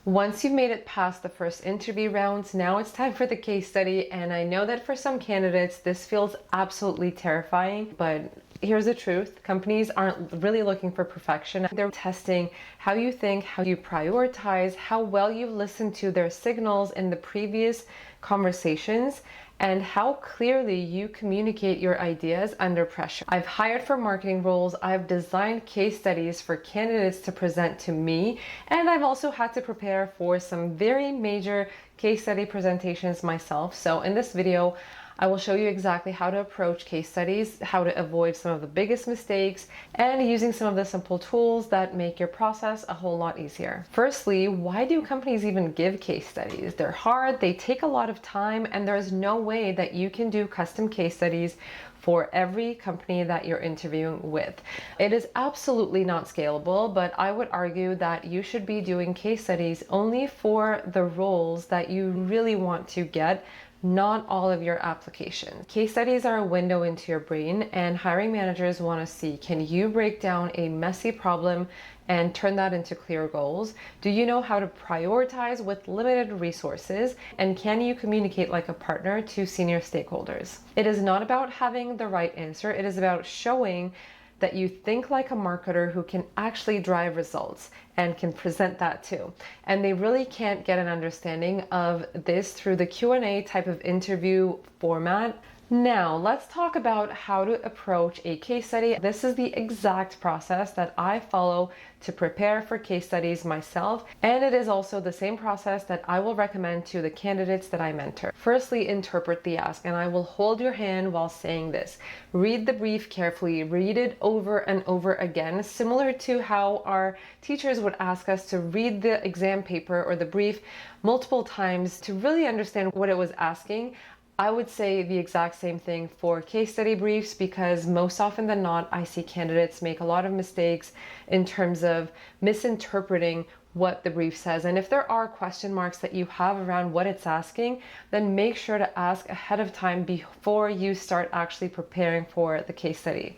Once you've made it past the first interview rounds, now it's time for the case study. And I know that for some candidates, this feels absolutely terrifying, but here's the truth. Companies aren't really looking for perfection. They're testing how you think, how you prioritize, how well you've listened to their signals in the previous conversations, and how clearly you communicate your ideas under pressure. I've hired for marketing roles, I've designed case studies for candidates to present to me, and I've also had to prepare for some very major case study presentations myself. So in this video, I will show you exactly how to approach case studies, how to avoid some of the biggest mistakes, and using some of the simple tools that make your process a whole lot easier. Firstly, why do companies even give case studies? They're hard, they take a lot of time, and there's no way that you can do custom case studies for every company that you're interviewing with. It is absolutely not scalable, but I would argue that you should be doing case studies only for the roles that you really want to get, not all of your applications. Case studies are a window into your brain, and hiring managers want to see, can you break down a messy problem and turn that into clear goals? Do you know how to prioritize with limited resources? And can you communicate like a partner to senior stakeholders? It is not about having the right answer. It is about showing that you think like a marketer who can actually drive results and can present that too. And they really can't get an understanding of this through the Q&A type of interview format. Now, let's talk about how to approach a case study. This is the exact process that I follow to prepare for case studies myself, and it is also the same process that I will recommend to the candidates that I mentor. Firstly, interpret the ask, and I will hold your hand while saying this. Read the brief carefully, read it over and over again, similar to how our teachers would ask us to read the exam paper or the brief multiple times to really understand what it was asking. I would say the exact same thing for case study briefs, because most often than not, I see candidates make a lot of mistakes in terms of misinterpreting what the brief says. And if there are question marks that you have around what it's asking, then make sure to ask ahead of time before you start actually preparing for the case study.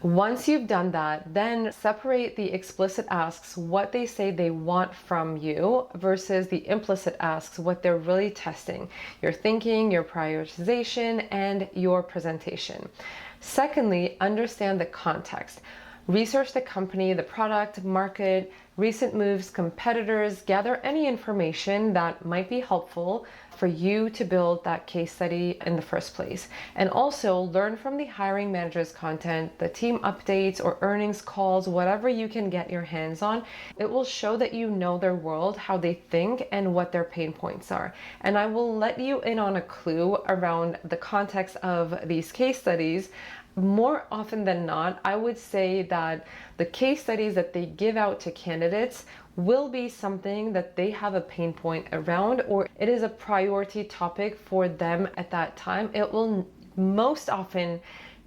Once you've done that, then separate the explicit asks, what they say they want from you, versus the implicit asks, what they're really testing, your thinking, your prioritization, and your presentation. Secondly, understand the context. Research the company, the product, market, recent moves, competitors, gather any information that might be helpful for you to build that case study in the first place. And also learn from the hiring manager's content, the team updates or earnings calls, whatever you can get your hands on. It will show that you know their world, how they think, and what their pain points are. And I will let you in on a clue around the context of these case studies. More often than not, I would say that the case studies that they give out to candidates will be something that they have a pain point around, or it is a priority topic for them at that time. It will most often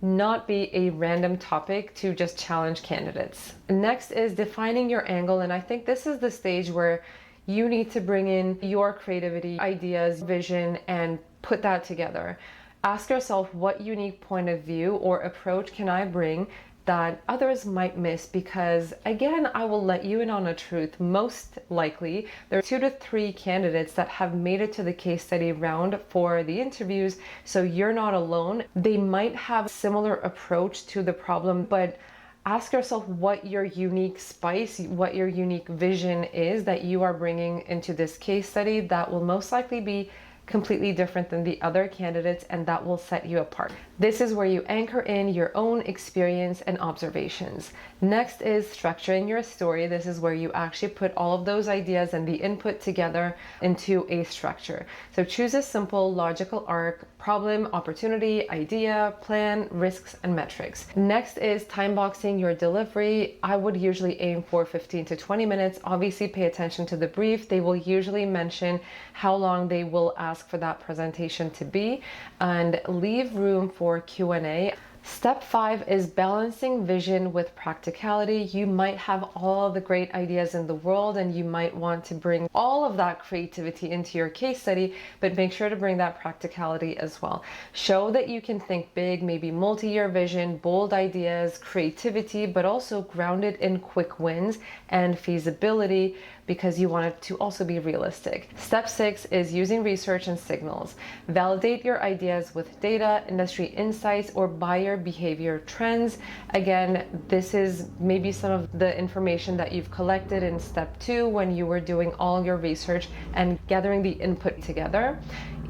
not be a random topic to just challenge candidates. Next is defining your angle, and I think this is the stage where you need to bring in your creativity, ideas, vision, and put that together. Ask yourself, what unique point of view or approach can I bring that others might miss? Because again, I will let you in on a truth. Most likely, there are 2 to 3 candidates that have made it to the case study round for the interviews, so you're not alone. They might have a similar approach to the problem, but ask yourself what your unique spice, what your unique vision is that you are bringing into this case study that will most likely be completely different than the other candidates, and that will set you apart. This is where you anchor in your own experience and observations. Next is structuring your story. This is where you actually put all of those ideas and the input together into a structure. So choose a simple logical arc: problem, opportunity, idea, plan, risks, and metrics. Next is time boxing your delivery. I would usually aim for 15 to 20 minutes. Obviously pay attention to the brief. They will usually mention how long they will ask for that presentation to be, and leave room for Q&A. Step 5 is balancing vision with practicality. You might have all the great ideas in the world, and you might want to bring all of that creativity into your case study, but make sure to bring that practicality as well. Show that you can think big, maybe multi-year vision, bold ideas, creativity, but also grounded in quick wins and feasibility. because you want it to also be realistic. Step 6 is using research and signals. Validate your ideas with data, industry insights, or buyer behavior trends. Again, this is maybe some of the information that you've collected in step 2 when you were doing all your research and gathering the input together.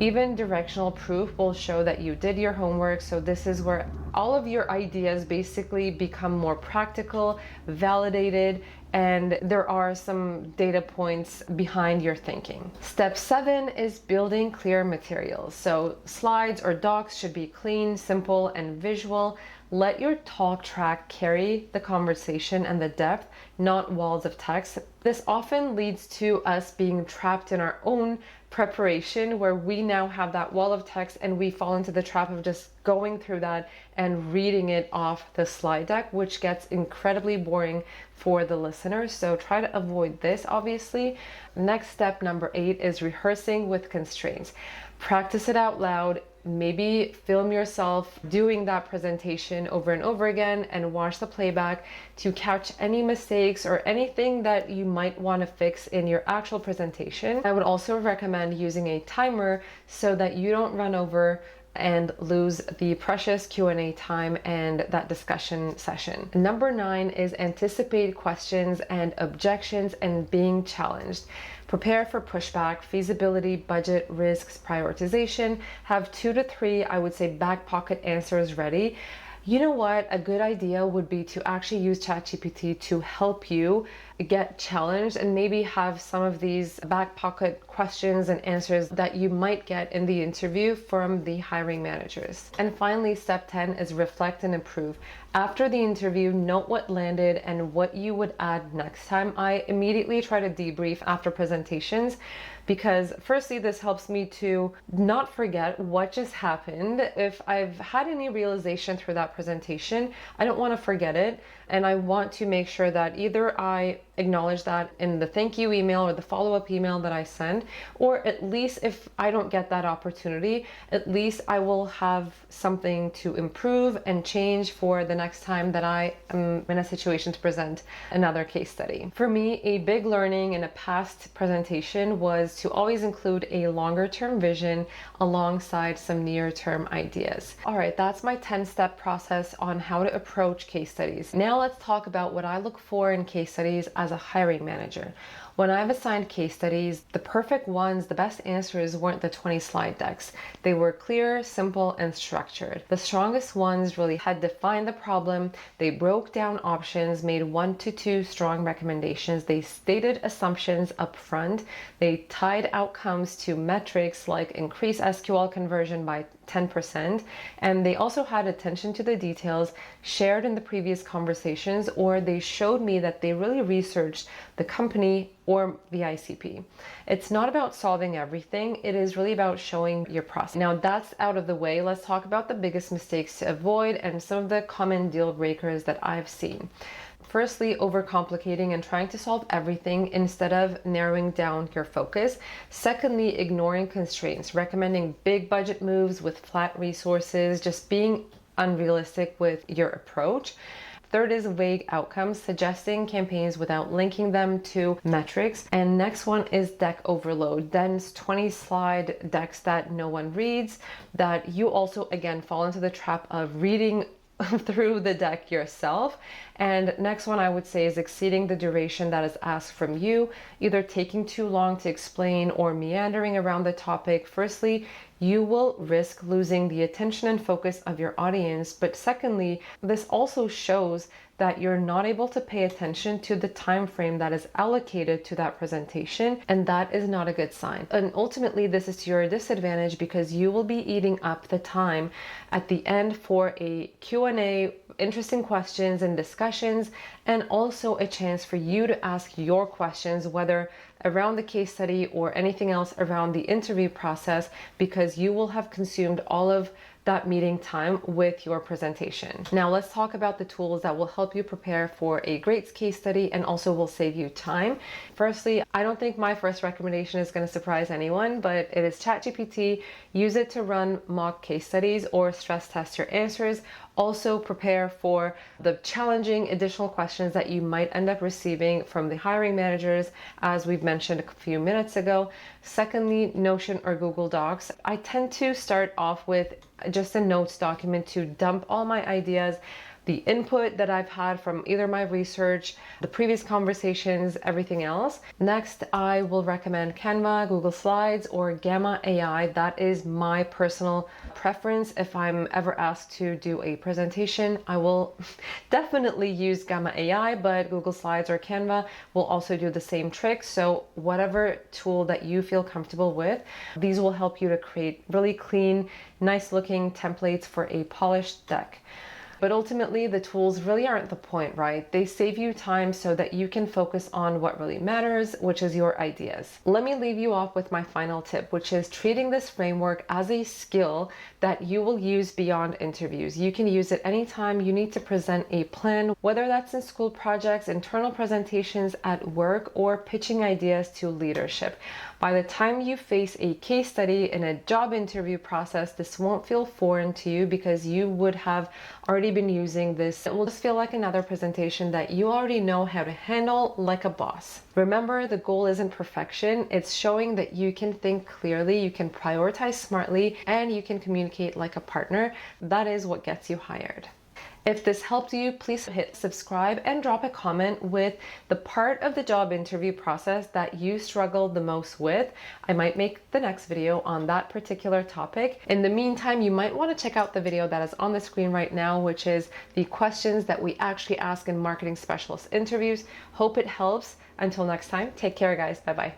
Even directional proof will show that you did your homework. So this is where all of your ideas basically become more practical, validated, and there are some data points behind your thinking. Step 7 is building clear materials. So slides or docs should be clean, simple, and visual. Let your talk track carry the conversation and the depth, not walls of text. This often leads to us being trapped in our own preparation, where we now have that wall of text and we fall into the trap of just going through that and reading it off the slide deck, which gets incredibly boring for the listeners. So try to avoid this, obviously. Next step, number 8, is rehearsing with constraints. Practice it out loud. Maybe film yourself doing that presentation over and over again and watch the playback to catch any mistakes or anything that you might want to fix in your actual presentation. I would also recommend using a timer so that you don't run over and lose the precious Q&A time and that discussion session. Number 9 is anticipate questions and objections and being challenged. Prepare for pushback, feasibility, budget, risks, prioritization. Have 2 to 3, I would say, back pocket answers ready. You know what? A good idea would be to actually use ChatGPT to help you get challenged and maybe have some of these back pocket questions and answers that you might get in the interview from the hiring managers. And finally, step 10 is reflect and improve. After the interview, note what landed and what you would add next time. I immediately try to debrief after presentations, because firstly, this helps me to not forget what just happened. If I've had any realization through that presentation, I don't want to forget it. And I want to make sure that either I acknowledge that in the thank you email or the follow-up email that I send, or at least if I don't get that opportunity, at least I will have something to improve and change for the next time that I am in a situation to present another case study. For me, a big learning in a past presentation was to always include a longer term vision alongside some near-term ideas. All right, that's my 10-step process on how to approach case studies. Now let's talk about what I look for in case studies as a hiring manager. When I've assigned case studies, the perfect ones, the best answers weren't the 20 slide decks. They were clear, simple, and structured. The strongest ones really had defined the problem. They broke down options, made 1 to 2 strong recommendations. They stated assumptions up front. They tied outcomes to metrics like increase SQL conversion by 10%. And they also had attention to the details shared in the previous conversations, or they showed me that they really researched the company or the ICP. It's not about solving everything. It is really about showing your process. Now that's out of the way. Let's talk about the biggest mistakes to avoid and some of the common deal breakers that I've seen. Firstly, overcomplicating and trying to solve everything instead of narrowing down your focus. Secondly, ignoring constraints, recommending big budget moves with flat resources, just being unrealistic with your approach. Third is vague outcomes, suggesting campaigns without linking them to metrics. And next one is deck overload, dense 20 slide decks that no one reads, that you also again fall into the trap of reading through the deck yourself. And next one I would say is exceeding the duration that is asked from you, either taking too long to explain or meandering around the topic. Firstly, you will risk losing the attention and focus of your audience. But secondly, this also shows that you're not able to pay attention to the time frame that is allocated to that presentation, and that is not a good sign. And ultimately, this is to your disadvantage because you will be eating up the time at the end for a Q&A, interesting questions and discussions, and also a chance for you to ask your questions, whether around the case study or anything else around the interview process, because you will have consumed all of that meeting time with your presentation. Now let's talk about the tools that will help you prepare for a great case study and also will save you time. Firstly, I don't think my first recommendation is going to surprise anyone, but it is ChatGPT. Use it to run mock case studies or stress test your answers. Also prepare for the challenging additional questions that you might end up receiving from the hiring managers, as we've mentioned a few minutes ago. Secondly, Notion or Google Docs. I tend to start off with just a notes document to dump all my ideas, the input that I've had from either my research, the previous conversations, everything else. Next, I will recommend Canva, Google Slides, or Gamma AI. That is my personal preference. If I'm ever asked to do a presentation, I will definitely use Gamma AI, but Google Slides or Canva will also do the same trick. So whatever tool that you feel comfortable with, these will help you to create really clean, nice looking templates for a polished deck. But ultimately, the tools really aren't the point, right? They save you time so that you can focus on what really matters, which is your ideas. Let me leave you off with my final tip, which is treating this framework as a skill that you will use beyond interviews. You can use it anytime you need to present a plan, whether that's in school projects, internal presentations at work, or pitching ideas to leadership. By the time you face a case study in a job interview process, this won't feel foreign to you because you would have already been using this. It will just feel like another presentation that you already know how to handle like a boss. Remember, the goal isn't perfection. It's showing that you can think clearly, you can prioritize smartly, and you can communicate like a partner. That is what gets you hired. If this helped you, please hit subscribe and drop a comment with the part of the job interview process that you struggled the most with. I might make the next video on that particular topic. In the meantime, you might want to check out the video that is on the screen right now, which is the questions that we actually ask in marketing specialist interviews. Hope it helps. Until next time, take care, guys. Bye-bye.